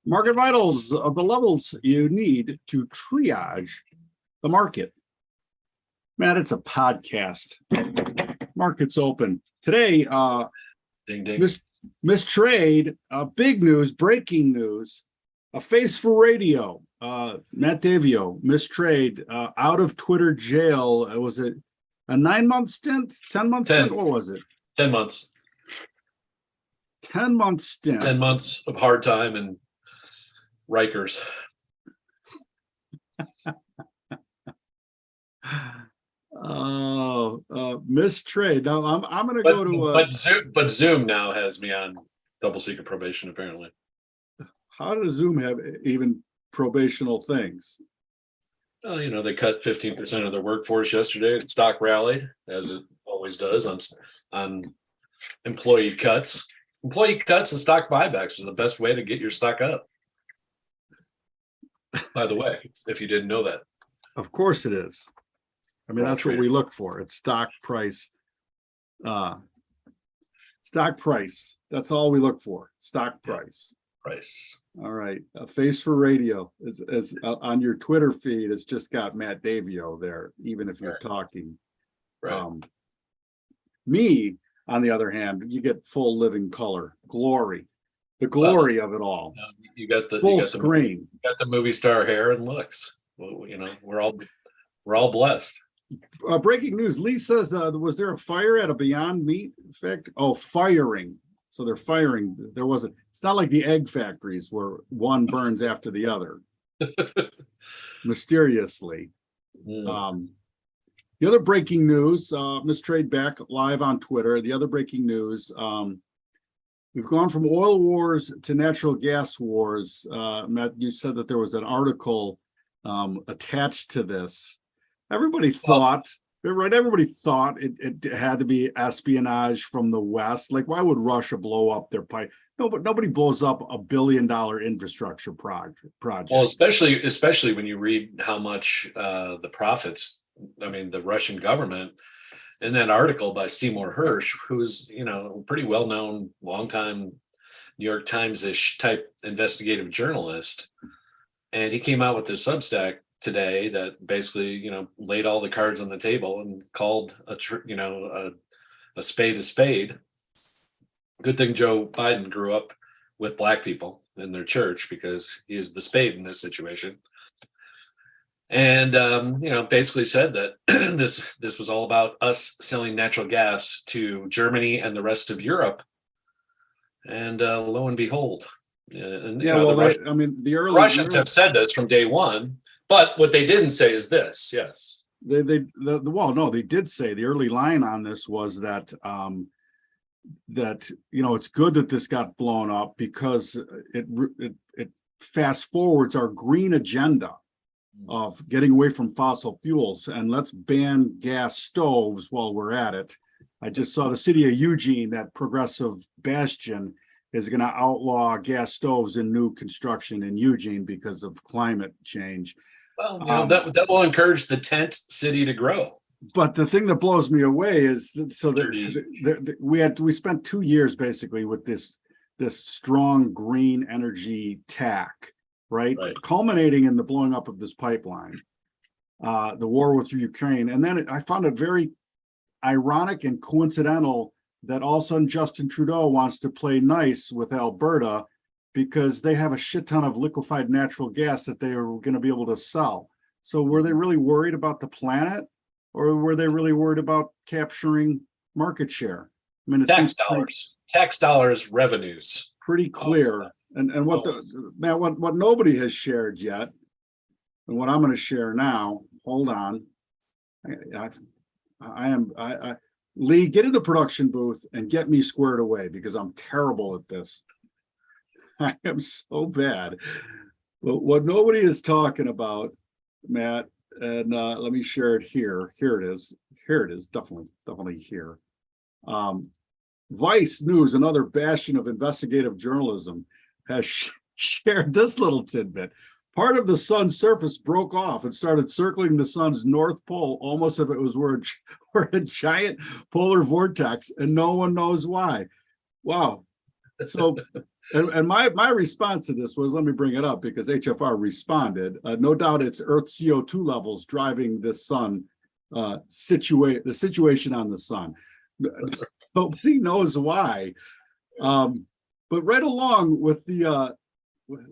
Market vitals of the levels you need to triage the market. Matt, it's a podcast. Market's open. Today, Ding, ding. mistrade, big news, breaking news, a face for radio. Matt Davio, mistrade, out of Twitter jail. Was it a 9-month stint, 10-month stint? What was it? 10 months. 10-month stint. 10 months of hard time and Rikers. Mistrade. Now I'm going to go to. But Zoom now has me on double secret probation. Apparently. How does Zoom have even probational things? Well, they cut 15% of their workforce yesterday. Stock rallied, as it always does on employee cuts. Employee cuts and stock buybacks are the best way to get your stock up. By the way, if you didn't know that. Of course it is. I mean, that's what we look for. It's stock price. Stock price. That's all we look for. Stock price. Price. All right. A face for radio is on your Twitter feed. It's just got Matt Davio there, even if you're talking. Right. Me, on the other hand, you get full living color, glory, the glory of it all. You got the full screen. You got the movie star hair and looks. Well, we're all blessed. Breaking news: Lee says, was there a fire at a Beyond Meat factory? Oh, firing. So they're firing. There wasn't. It's not like the egg factories where one burns after the other, mysteriously. The other breaking news, mistrade back live on Twitter. The other breaking news, we've gone from oil wars to natural gas wars. Matt, you said that there was an article attached to this. Everybody thought, right? Everybody thought it had to be espionage from the West. Like, why would Russia blow up their pipe? No, but nobody blows up $1 billion infrastructure project. Well, especially when you read how much the profits. I mean, the Russian government, in that article by Seymour Hersh, who's a pretty well-known, longtime New York Times-ish type investigative journalist, and he came out with this Substack today that basically, laid all the cards on the table and called a spade a spade. Good thing Joe Biden grew up with black people in their church, because he is the spade in this situation. And basically said that this was all about us selling natural gas to Germany and the rest of Europe. And lo and behold, the Russians have said this from day one. But what they didn't say is this. Yes, they did say the early line on this was that it's good that this got blown up, because it fast forwards our green agenda of getting away from fossil fuels, and let's ban gas stoves while we're at it. I just saw the city of Eugene, that progressive bastion, is going to outlaw gas stoves in new construction in Eugene because of climate change. Well, that will encourage the tent city to grow. But the thing that blows me away is we spent 2 years basically with this strong green energy tack, right? Culminating in the blowing up of this pipeline, the war with Ukraine. And then I found it very ironic and coincidental that all of a sudden Justin Trudeau wants to play nice with Alberta, because they have a shit ton of liquefied natural gas that they are going to be able to sell. So were they really worried about the planet, or were they really worried about capturing market share? I mean, tax dollars, revenues. Pretty clear. And what nobody has shared yet, and what I'm going to share now. Hold on. Lee, get in the production booth and get me squared away, because I'm terrible at this. I am so bad. But what nobody is talking about, Matt, and let me share it here. Here it is. Here it is. Definitely here. Vice News, another bastion of investigative journalism, has shared this little tidbit. Part of the sun's surface broke off and started circling the sun's north pole, almost as if it was were a giant polar vortex, and no one knows why. Wow. So, and my response to this was, let me bring it up because HFR responded. No doubt it's Earth CO2 levels driving this sun, the situation on the sun. Nobody knows why. But right along with the,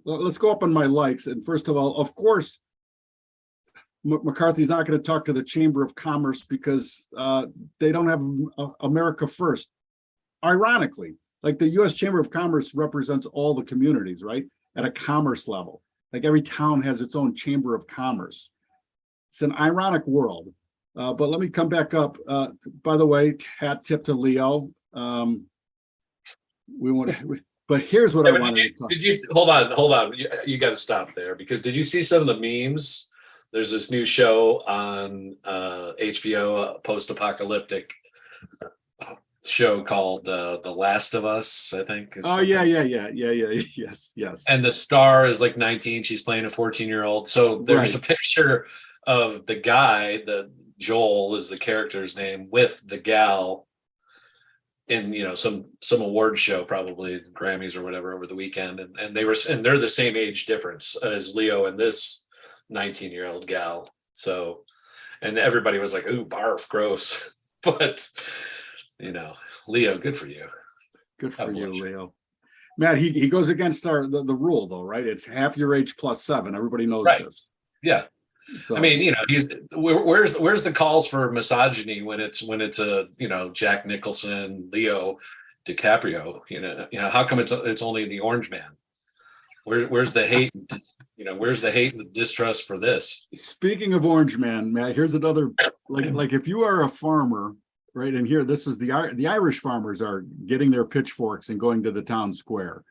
let's go up on my likes. And first of all, of course, McCarthy's not going to talk to the Chamber of Commerce because they don't have America First. Ironically, like the U.S. Chamber of Commerce represents all the communities, right? At a commerce level. Like every town has its own Chamber of Commerce. It's an ironic world. But let me come back up. By the way, hat tip to Leo. But here's what I wanted to talk. Did you hold on? You got to stop there because did you see some of the memes? There's this new show on HBO, a post-apocalyptic show called The Last of Us, I think. Oh, yeah. Yes. And the star is like 19. She's playing a 14-year-old. So there's a picture of the guy, the Joel is the character's name, with the gal in some award show, probably Grammys or whatever over the weekend. And they're the same age difference as Leo and this 19-year-old gal. So, and everybody was like, ooh, barf, gross. But Leo, good for you. Good for you, Leo. Matt, he goes against the rule though, right? It's half your age plus 7. Everybody knows this. Yeah. So, I mean, where's the calls for misogyny when it's a Jack Nicholson, Leo DiCaprio? How come it's only the orange man? Where's the hate? Where's the hate and the distrust for this? Speaking of orange man, Matt, here's another like if you are a farmer, right? And here, this is the Irish farmers are getting their pitchforks and going to the town square,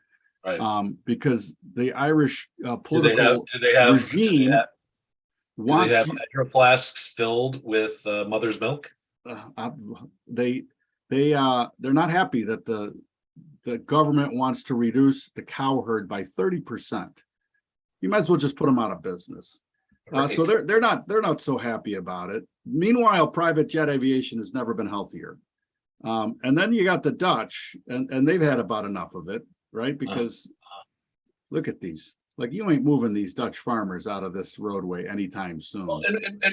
right? Because the Irish political regime wants. Do they have hydro flasks filled with mother's milk? They're not happy that the government wants to reduce the cow herd by 30%. You might as well just put them out of business. Right. So they're not so happy about it. Meanwhile, private jet aviation has never been healthier. And then you got the Dutch, and they've had about enough of it, right? Because look at these. Like, you ain't moving these Dutch farmers out of this roadway anytime soon. Well,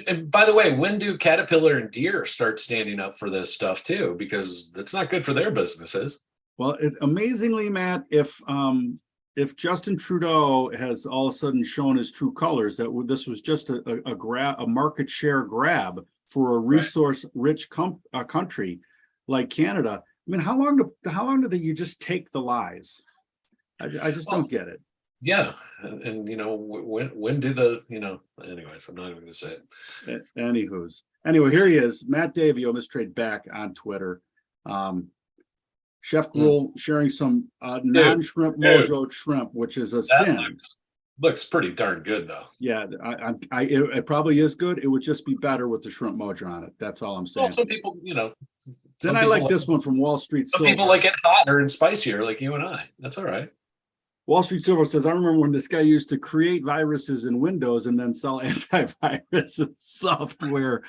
and by the way, when do Caterpillar and Deere start standing up for this stuff too? Because it's not good for their businesses. Well, amazingly, Matt, if Justin Trudeau has all of a sudden shown his true colors, that this was just a market share grab for a resource-rich country like Canada. I mean, how long do you just take the lies? I just don't get it. Yeah, and when do the anyways, I'm not even going to say it. Anyway, here he is, Matt Davio, Mistrade back on Twitter. Chef Gruel sharing some non-shrimp mojo shrimp, which is a sin. Looks pretty darn good though. Yeah, it probably is good. It would just be better with the shrimp mojo on it. That's all I'm saying. Well, some people, Then I like this one from Wall Street Silver. Some people like it hotter and spicier, like you and I. That's all right. Wall Street Silver says, I remember when this guy used to create viruses in Windows and then sell antivirus software.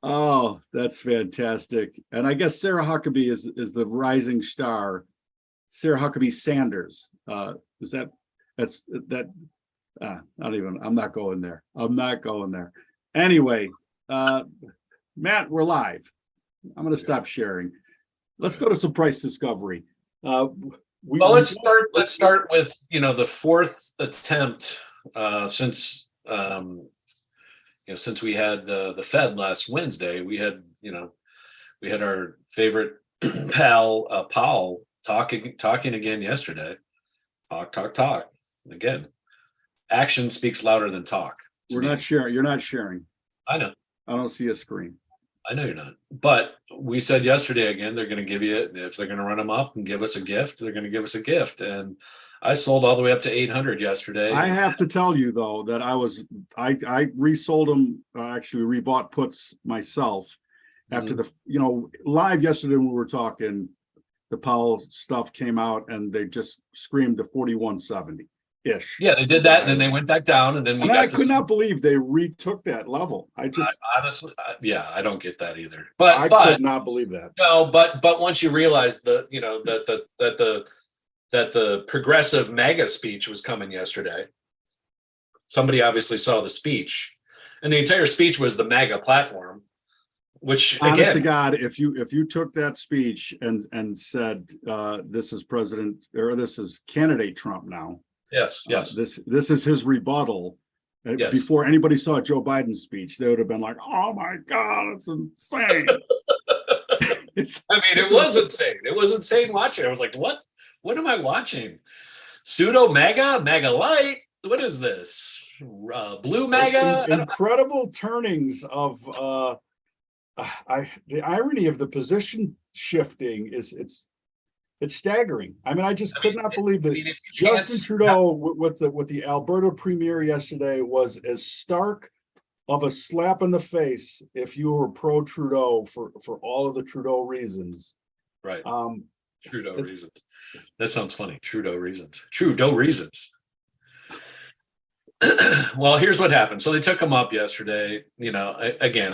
Oh, that's fantastic. And I guess Sarah Huckabee is the rising star. Sarah Huckabee Sanders. I'm not going there. Anyway, Matt, we're live. I'm going to stop sharing. Let's go to some price discovery. Let's start with the fourth attempt since we had the Fed last Wednesday. We had our favorite pal Powell talking again yesterday. Talk again. Action speaks louder than talk. We're not sharing. You're not sharing. I know. I don't see a screen. I know you're not. But we said yesterday again, they're going to give you, if they're going to run them up and give us a gift, they're going to give us a gift. And I sold all the way up to 800 yesterday. I have to tell you though, that I resold them, actually rebought puts myself after live yesterday when we were talking, the Powell stuff came out and they just screamed the 4170. ish. Yeah, they did that, and then they went back down, and then we And got I to could see. not believe they retook that level. I just, Honestly, yeah, I don't get that either. I But could not believe that. no, but once you realize that, you know, that the progressive MAGA speech was coming yesterday, somebody obviously saw the speech, and the entire speech was the MAGA platform, which Honest to again, God, if you took that speech and said this is President, or this is candidate Trump now, yes, yes, this is his rebuttal. yes. Before anybody saw Joe Biden's speech, they would have been like, "Oh my God, it's insane!" I mean, it was insane. It was insane watching. I was like, "What? What am I watching? Pseudo MAGA, MAGA light? What is this? Blue MAGA?" Incredible turnings of the irony of the position shifting is it's staggering. I mean, I just could not believe that Justin Trudeau with the Alberta premier yesterday was as stark of a slap in the face if you were pro Trudeau for all of the Trudeau reasons. Right. Trudeau reasons. That sounds funny. Trudeau reasons. Trudeau reasons. Well, here's what happened. So they took him up yesterday. You know, again,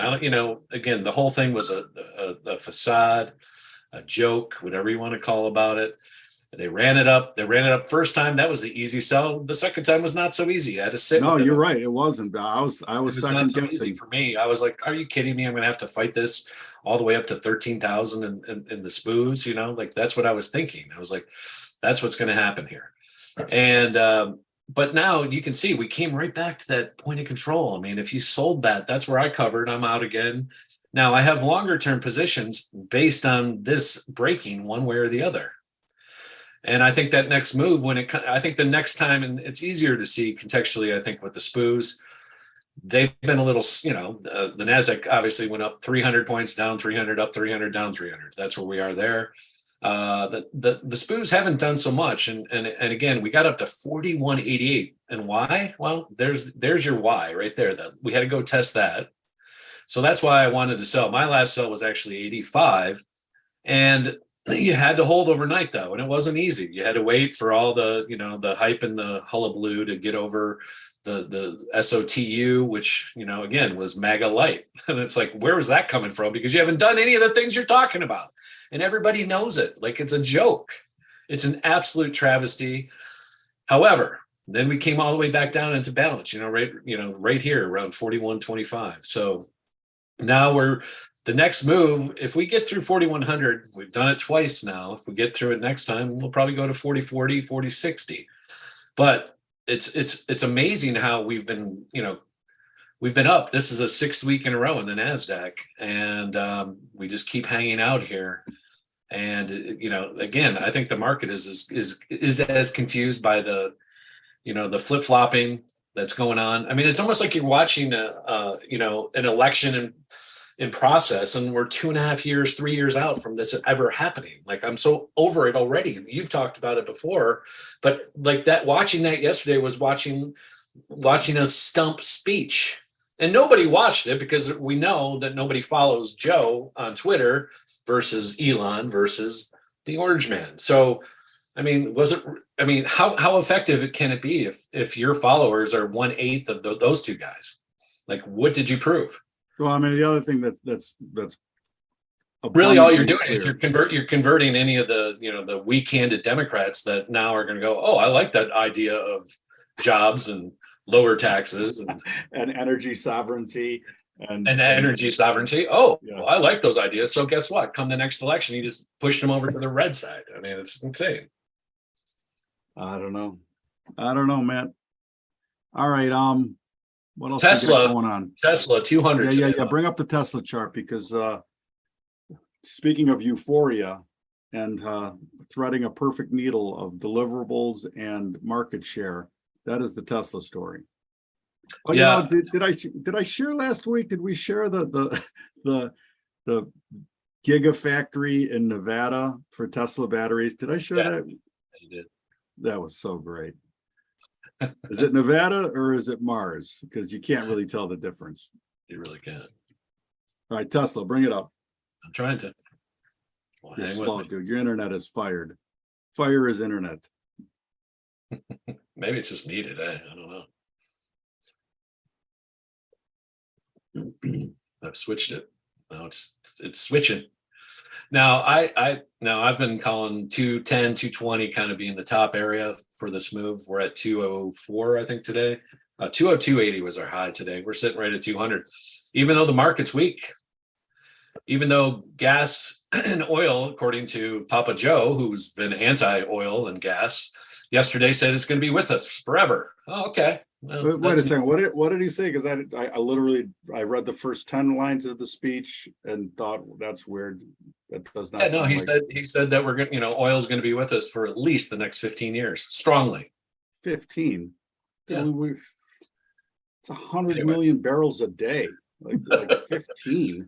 again, the whole thing was a facade, a joke, whatever you want to call about it. They ran it up. They ran it up first time. That was the easy sell. The second time was not so easy. I had to sit. No, you're right. It wasn't. I was second guessing for me. I was like, "Are you kidding me? I'm going to have to fight this all the way up to 13,000 in the spoos." You know, like that's what I was thinking. I was like, "That's what's going to happen here." And but now you can see we came right back to that point of control. I mean, if you sold that, that's where I covered. I'm out again. Now I have longer term positions based on this breaking one way or the other. And I think that next move, I think the next time, and it's easier to see contextually, I think with the SPOOs, they've been a little, you know, the NASDAQ obviously went up 300 points, down 300, up 300, down 300. That's where we are there. The SPOOs haven't done so much. And again, we got up to 41.88. And why? Well, there's your why right there. That we had to go test that. So that's why I wanted to sell. My last sell was actually 85. And you had to hold overnight though, and it wasn't easy. You had to wait for all the, you know, the hype and the hullabaloo to get over the SOTU, which, you know, again was MAGA light. And it's like, where was that coming from? Because you haven't done any of the things you're talking about, and everybody knows it. Like it's a joke. It's an absolute travesty. However, then we came all the way back down into balance. Right here around 41.25. So now the next move, if we get through 4,100, we've done it twice now. If we get through it next time, we'll probably go to 40.40, 40.60. But it's amazing how we've been up. This is a 6th week in a row in the NASDAQ, and we just keep hanging out here. And again, I think the market is as confused by the flip flopping that's going on. I mean, it's almost like you're watching an election in process, and we're 2.5 years, 3 years out from this ever happening. Like I'm so over it already. You've talked about it before, but like that, watching that yesterday was watching a stump speech, and nobody watched it because we know that nobody follows Joe on Twitter versus Elon versus the Orange Man. So, I mean, how effective can it be if your followers are 1/8 of those two guys? Like, what did you prove? So I mean, the other thing that's really all you're doing is you're converting any of the weak-handed Democrats that now are going to go, oh, I like that idea of jobs and lower taxes and energy sovereignty and energy sovereignty. Oh, yeah. Well, I like those ideas. So guess what? Come the next election, you just push them over to the red side. I mean, it's insane. I don't know, Matt. All right. What else Tesla going on? Tesla 200. Yeah. Bring up the Tesla chart, because speaking of euphoria and threading a perfect needle of deliverables and market share, that is the Tesla story. But yeah, did I share last week? Did we share the Gigafactory in Nevada for Tesla batteries? Did I share that? You did. That was so great. Is it Nevada or is it Mars? Because you can't really tell the difference. You really can't. All right, Tesla, bring it up. I'm trying to. You're slow, dude. Your internet is fired. Fire is internet. Maybe it's just needed. I don't know. I've switched it. Now it's switching. Now I've been calling 210, 220 kind of being the top area for this move. We're at 204, I think today. 202.80 was our high today. We're sitting right at 200. Even though the market's weak, even though gas and oil, according to Papa Joe, who's been anti-oil and gas, yesterday said it's going to be with us forever. Oh, okay. Well, wait a second. What did he say? Because I literally read the first 10 lines of the speech and thought that's weird. That does not. Yeah, no, he said that we're going, oil is going to be with us for at least the next 15 years, strongly. 15. Yeah. It's 100 million barrels a day. Like 15.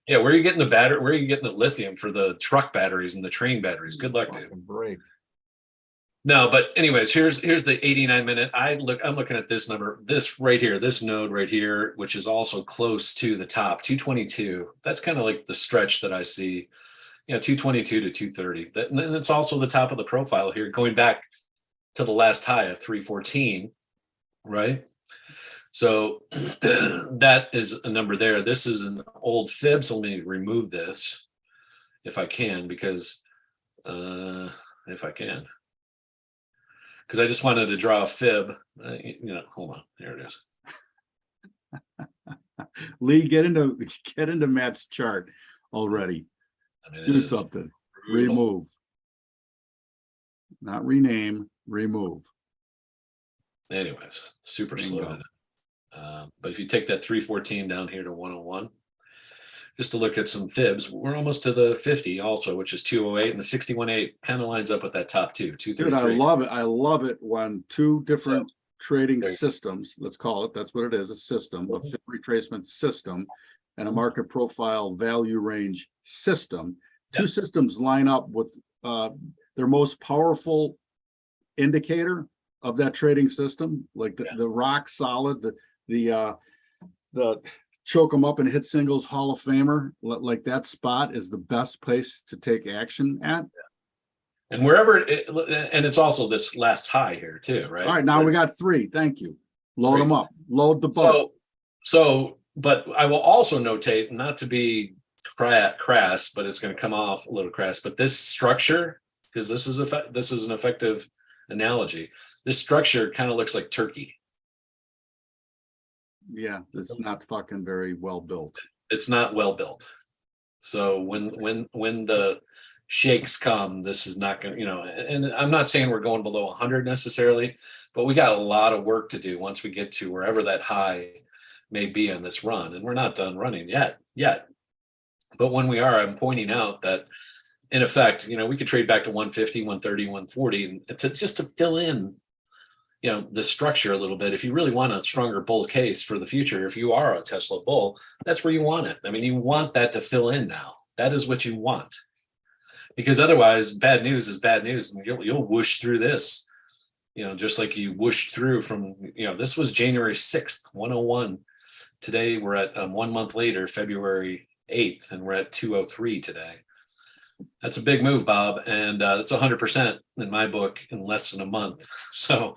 Yeah, where are you getting the battery? Where are you getting the lithium for the truck batteries and the train batteries? Good luck, dude. Break. No, but anyways, here's the 89-minute. I'm looking at this number, this right here, this node right here, which is also close to the top, 222. That's kind of like the stretch that I see, 222 to 230. And then it's also the top of the profile here, going back to the last high of 314, right? So that is a number there. This is an old fib, so let me remove this if I can, because if I can. Because I just wanted to draw a fib. Hold on. There it is. Lee, get into Matt's chart already. Do something. Brutal. Remove. Not rename. Remove. Anyways, super slow. But if you take that 314 down here to 101, just to look at some fibs, we're almost to the 50 also, which is 208, and the 61.8 kind of lines up with that top two. Dude, I love it. I love it when two different trading systems, let's call it, that's what it is, a system, a fib retracement system, and a market profile value range system. Two systems line up with their most powerful indicator of that trading system, like the rock solid, the choke them up and hit singles Hall of Famer, like that spot is the best place to take action at. And wherever and it's also this last high here too, right? All right, now we got three. Thank you. Load them up. Load the boat. But I will also notate, not to be crass, but it's going to come off a little crass, but this structure, because this is an effective analogy. This structure kind of looks like turkey. Yeah, it's not fucking very well built. It's not well built. So when the shakes come, this is not going to, and I'm not saying we're going below 100 necessarily, but we got a lot of work to do once we get to wherever that high may be on this run. And we're not done running yet. But when we are, I'm pointing out that in effect, we could trade back to 150, 130, 140 and to fill in the structure a little bit. If you really want a stronger bull case for the future, if you are a Tesla bull, that's where you want it. I mean, you want that to fill in now. That is what you want. Because otherwise, bad news is bad news, and you'll whoosh through this, just like you whooshed through from, this was January 6th, 101. Today we're at 1 month later, February 8th, and we're at 203 today. That's a big move, Bob, and it's 100% in my book in less than a month. So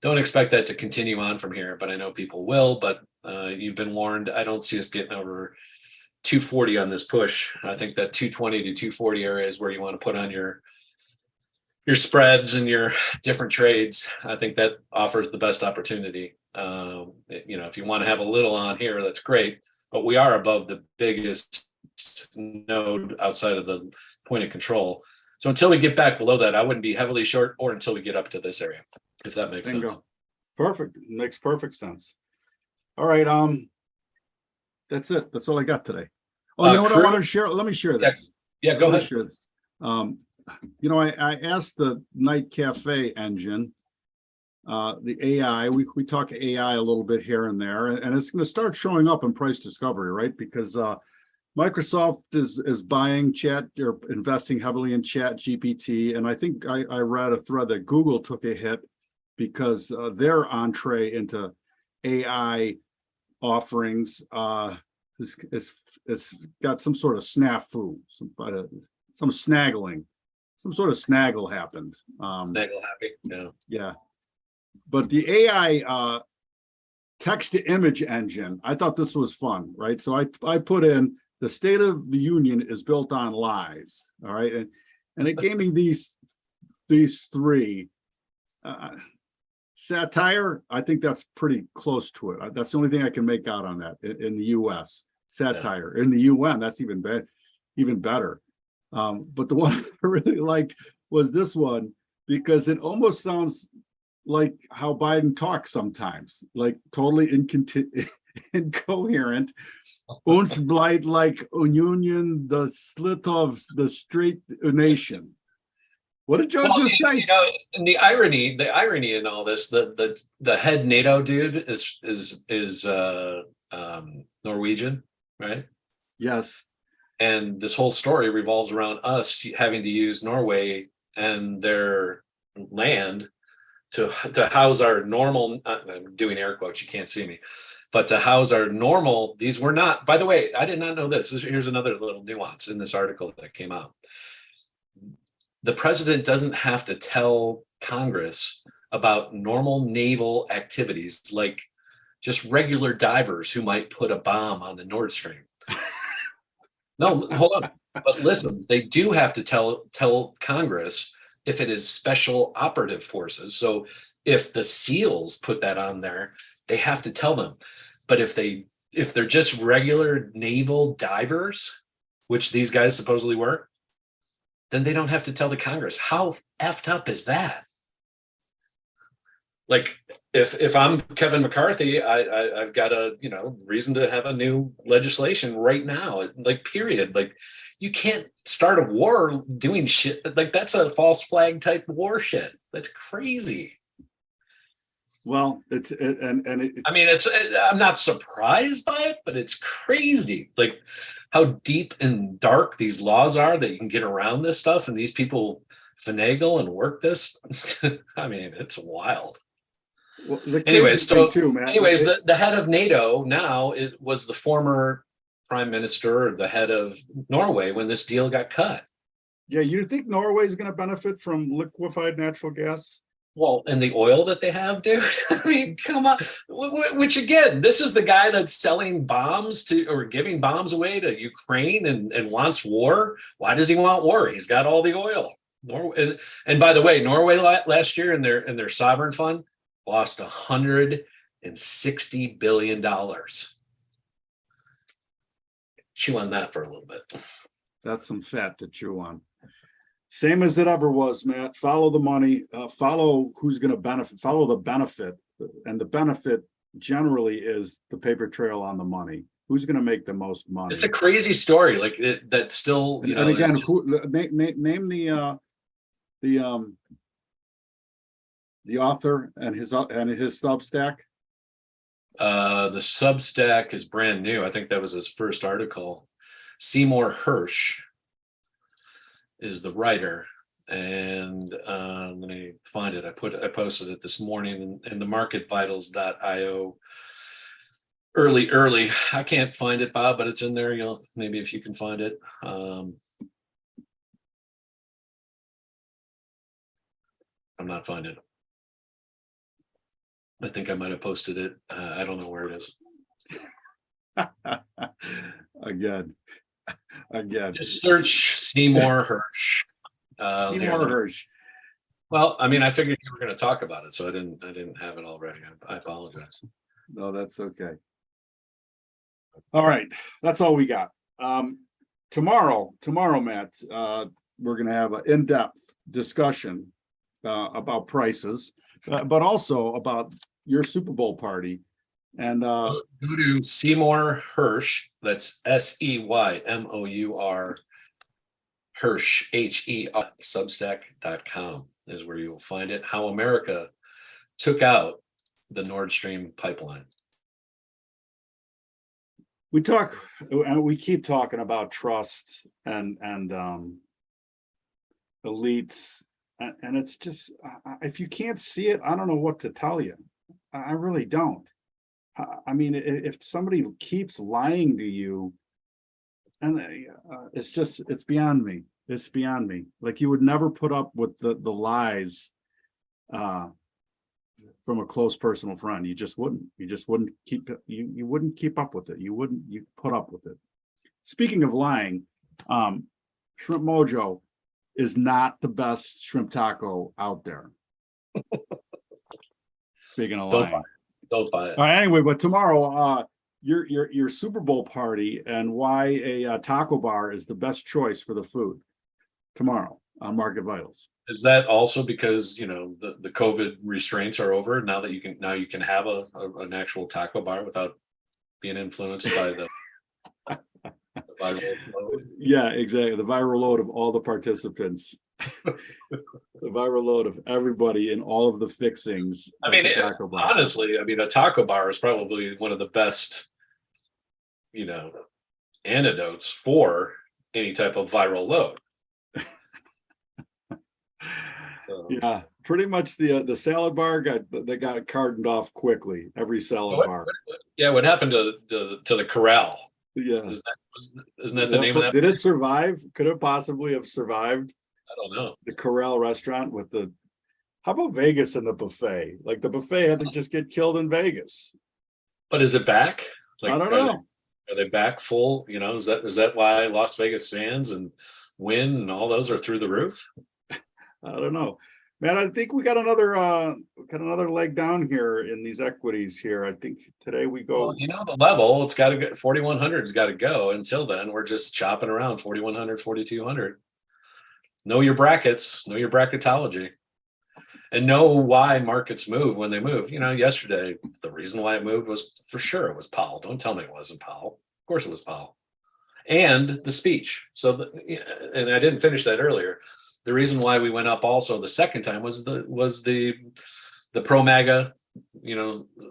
don't expect that to continue on from here, but I know people will. But you've been warned. I don't see us getting over 240 on this push. I think that 220 to 240 area is where you want to put on your spreads and your different trades. I think that offers the best opportunity. If you want to have a little on here, that's great. But we are above the biggest node outside of the point of control. So until we get back below that, I wouldn't be heavily short, or until we get up to this area, if that makes sense. Perfect. Makes perfect sense. All right. That's it. That's all I got today. Oh, you know what I want to share? Let me share this. Yeah, go ahead. Share this. I asked the Night Cafe engine, the AI, we talk AI a little bit here and there, and it's going to start showing up in price discovery, right? Because Microsoft is buying chat, they're investing heavily in Chat GPT, and I think I read a thread that Google took a hit because their entree into AI offerings is got some sort of snafu, some snaggling, some sort of snaggle happened. Snaggle happy, yeah. but the AI text to image engine, I thought this was fun, right? So I put in the State of the Union is built on lies, all right, and it gave me these three. Satire, I think that's pretty close to it. That's the only thing I can make out on that in the U.S. Satire. In the UN, that's even better. But the one I really liked was this one, because it almost sounds like how Biden talks sometimes, like totally incoherent. Uns blight like union, the slit of the straight nation. What did Joe just say? You know, and the irony in all this, the head NATO dude is Norwegian, right? Yes. And this whole story revolves around us having to use Norway and their land to house our normal. I'm doing air quotes. You can't see me, but to house our normal. These were not. By the way, I did not know this. Here's another little nuance in this article that came out. The president doesn't have to tell Congress about normal naval activities, like just regular divers who might put a bomb on the Nord Stream. No, hold on. But listen, they do have to tell Congress if it is special operative forces. So if the SEALs put that on there, they have to tell them. But if they're just regular naval divers, which these guys supposedly were, then they don't have to tell the Congress. How effed up is that? Like, if I'm Kevin McCarthy, I've got a reason to have a new legislation right now. Like, period. Like, you can't start a war doing shit like that's a false flag type war shit. That's crazy. Well, it's. I mean, I'm not surprised by it, but it's crazy. Like how deep and dark these laws are that you can get around this stuff, and these people finagle and work this. I mean, it's wild. Well, anyways, the head of NATO now was the former prime minister or the head of Norway when this deal got cut. Yeah, you think Norway is going to benefit from liquefied natural gas? Well, and the oil that they have, dude. I mean, come on. Which again, this is the guy that's selling bombs to or giving bombs away to Ukraine and wants war. Why does he want war? He's got all the oil. Norway, and by the way, Norway last year in their sovereign fund lost $160 billion. Chew on that for a little bit. That's some fat to chew on. Same as it ever was, Matt. Follow the money, follow who's going to benefit, follow the benefit. And the benefit generally is the paper trail on the money. Who's going to make the most money? It's a crazy story. Like that still, and again, name the author and his Substack. The Substack is brand new. I think that was his first article. Seymour Hersh is the writer, and let me find it. I posted it this morning in the marketvitals.io early. I can't find it, Bob, but it's in there. Maybe if you can find it. I'm not finding it. I think I might have posted it. I don't know where it is. Again. Just search Seymour Hersh. Seymour Hersh. Well, I mean, I figured you were going to talk about it, so I didn't have it already. I apologize. No, that's okay. All right, that's all we got. Tomorrow, Matt, we're going to have an in-depth discussion about prices, but also about your Super Bowl party. And go to Seymour Hersh. That's SEYMOUR Hersh HER Substack.com is where you'll find it. How America took out the Nord Stream pipeline. We keep talking about trust and elites, and it's just if you can't see it, I don't know what to tell you. I really don't. I mean, if somebody keeps lying to you, and it's beyond me. It's beyond me. Like, you would never put up with the lies from from a close personal friend. You just wouldn't. You wouldn't keep up with it. You put up with it. Speaking of lying, Shrimp Mojo is not the best shrimp taco out there. Speaking of lying. Don't buy it. All right, anyway, but tomorrow, your Super Bowl party and why a taco bar is the best choice for the food tomorrow on Market Vitals. Is that also because the COVID restraints are over now that you can have an actual taco bar without being influenced by the viral load? Yeah, exactly. The viral load of all the participants. The viral load of everybody in all of the fixings. I mean, honestly, a taco bar is probably one of the best, antidotes for any type of viral load. Yeah, pretty much the salad bar got cartoned off quickly. Every salad bar. Yeah, what happened to the corral? Yeah, isn't that the name of that? Did it survive? Could it possibly have survived? I don't know. The Corral restaurant with how about Vegas and the buffet? Like the buffet had to just get killed in Vegas. But is it back? I don't know. Are they back full? Is that why Las Vegas Sands and Wynn and all those are through the roof? I don't know, man. I think we got another leg down here in these equities here. I think today we go. Well, the level, it's got to go. 4,100's got to go. Until then, we're just chopping around 4,100, 4,200. Know your brackets, know your bracketology, and know why markets move when they move. Yesterday, the reason why it moved was for sure it was Powell. Don't tell me it wasn't Powell. Of course it was Powell. And the speech. And I didn't finish that earlier. The reason why we went up also the second time was the pro MAGA,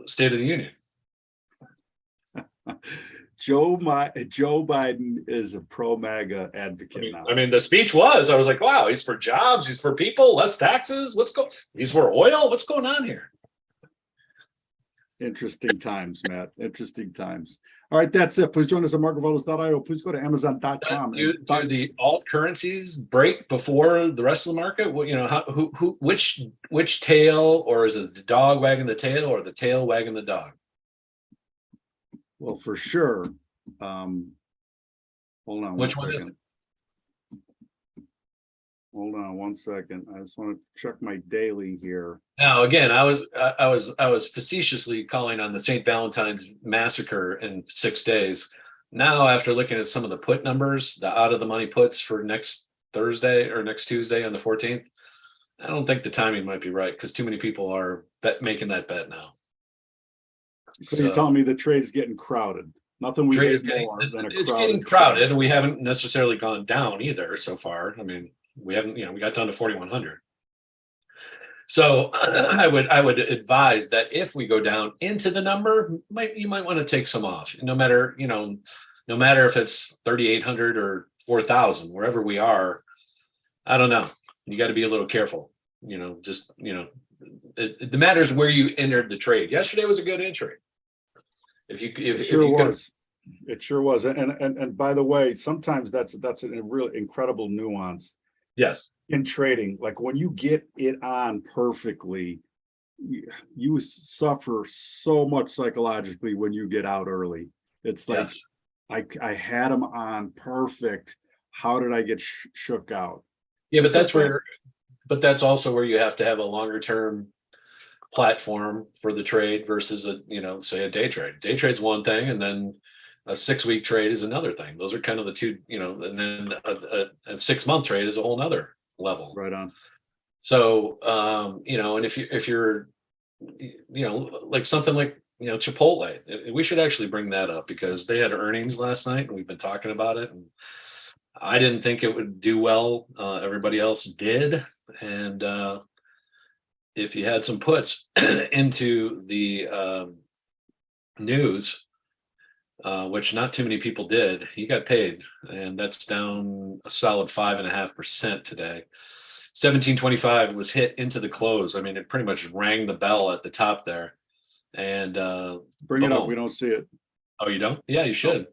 State of the Union. Joe Biden is a pro MAGA advocate now. The speech was, I was like, wow, he's for jobs, he's for people, less taxes. He's for oil. What's going on here? Interesting times, Matt. Interesting times. All right, that's it. Please join us at marketvitals.io. Please go to amazon.com. Do the alt currencies break before the rest of the market? Which tail, or is it the dog wagging the tail or the tail wagging the dog? Well, for sure. Hold on. Which one is it? Hold on 1 second. I just want to check my daily here. Now, again, I was facetiously calling on the St. Valentine's massacre in 6 days. Now, after looking at some of the put numbers, the out of the money puts for next Thursday or next Tuesday on the 14th, I don't think the timing might be right because too many people are making that bet now. So you're telling me the trade's getting crowded. Nothing we hate more than a crowded. It's getting crowded, and we haven't necessarily gone down either so far. We haven't, we got down to 4,100. So I would advise that if we go down into the number, you might want to take some off. No matter if it's 3,800 or 4,000, wherever we are. I don't know. You got to be a little careful. It matters where you entered the trade. Yesterday was a good entry. It sure was. And by the way, sometimes that's a real incredible nuance. Yes. In trading, like when you get it on perfectly, you suffer so much psychologically when you get out early. It's like, yes. I had them on perfect. How did I get shook out? Yeah, but that's also where you have to have a longer term platform for the trade versus say a day trade. Day trade's one thing, and then a 6-week trade is another thing. Those are kind of the two, and then a 6-month trade is a whole nother level. Right on. So, and if you're, like something like, Chipotle, we should actually bring that up because they had earnings last night and we've been talking about it. And I didn't think it would do well. Everybody else did. And if you had some puts into the news, which not too many people did, you got paid, and that's down a solid 5.5% today. 1725 was hit into the close. It pretty much rang the bell at the top there. And bring it up. We don't see it. Oh, you don't? Yeah, you should.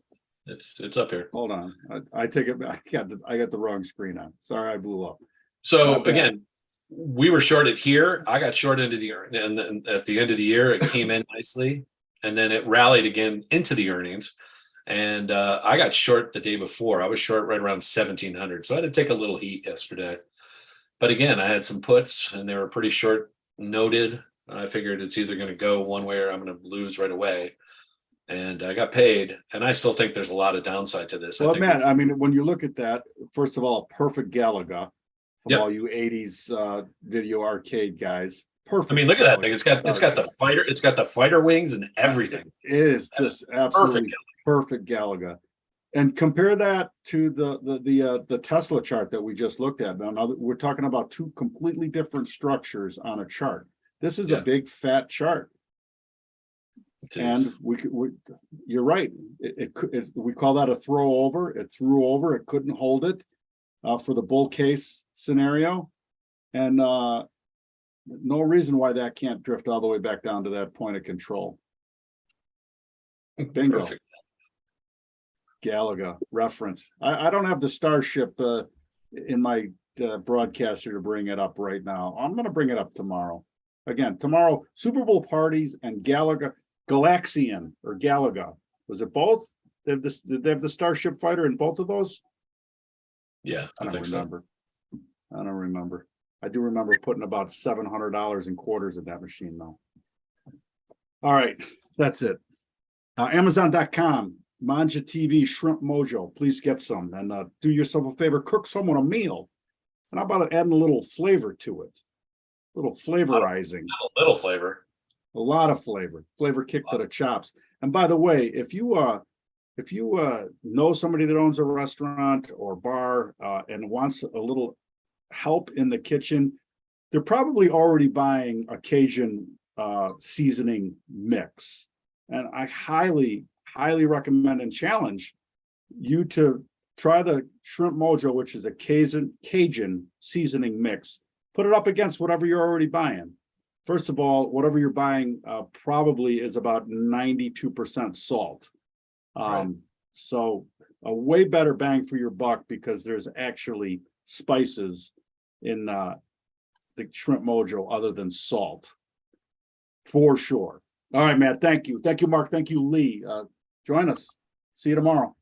It's up here. Hold on. I take it back. I got the wrong screen on. Sorry, I blew up. So again, we were shorted here. I got short into the and then at the end of the year, it came in nicely, and then it rallied again into the earnings. And I got short the day before. I was short right around 1,700, so I had to take a little heat yesterday. But again, I had some puts, and they were pretty short noted. I figured it's either going to go one way or I'm going to lose right away. And I got paid, and I still think there's a lot of downside to this. Well, Matt, I mean, when you look at that, first of all, perfect Galaga from all you 80s video arcade guys. Perfect. I mean, look at that thing. It's got the fighter wings and everything. It is just absolutely perfect Galaga. And compare that to the Tesla chart that we just looked at. Now we're talking about two completely different structures on a chart. This is a big fat chart. And you're right. We call that a throw over. It threw over. It couldn't hold it for the bull case scenario, and no reason why that can't drift all the way back down to that point of control. Bingo. Perfect. Galaga reference. I don't have the Starship in my broadcaster to bring it up right now. I'm going to bring it up tomorrow. Again, tomorrow, Super Bowl parties and Galaga. Galaxian or Galaga. Was it both? Did they have the Starship Fighter in both of those? Yeah, I don't remember. I don't remember. I do remember putting about $700 in quarters in that machine, though. All right, that's it. Amazon.com, Manja TV, Shrimp Mojo. Please get some and do yourself a favor. Cook someone a meal. And how about adding a little flavor to it? A little flavorizing. A little flavor. A lot of flavor kick to the chops. And by the way, if you know somebody that owns a restaurant or bar and wants a little help in the kitchen, they're probably already buying a Cajun seasoning mix. And I highly recommend and challenge you to try the Shrimp Mojo, which is a Cajun seasoning mix. Put it up against whatever you're already buying. First of all, whatever you're buying probably is about 92% salt. So a way better bang for your buck because there's actually spices in the Shrimp Mojo other than salt, for sure. All right, Matt, thank you. Thank you, Mark. Thank you, Lee. Join us. See you tomorrow.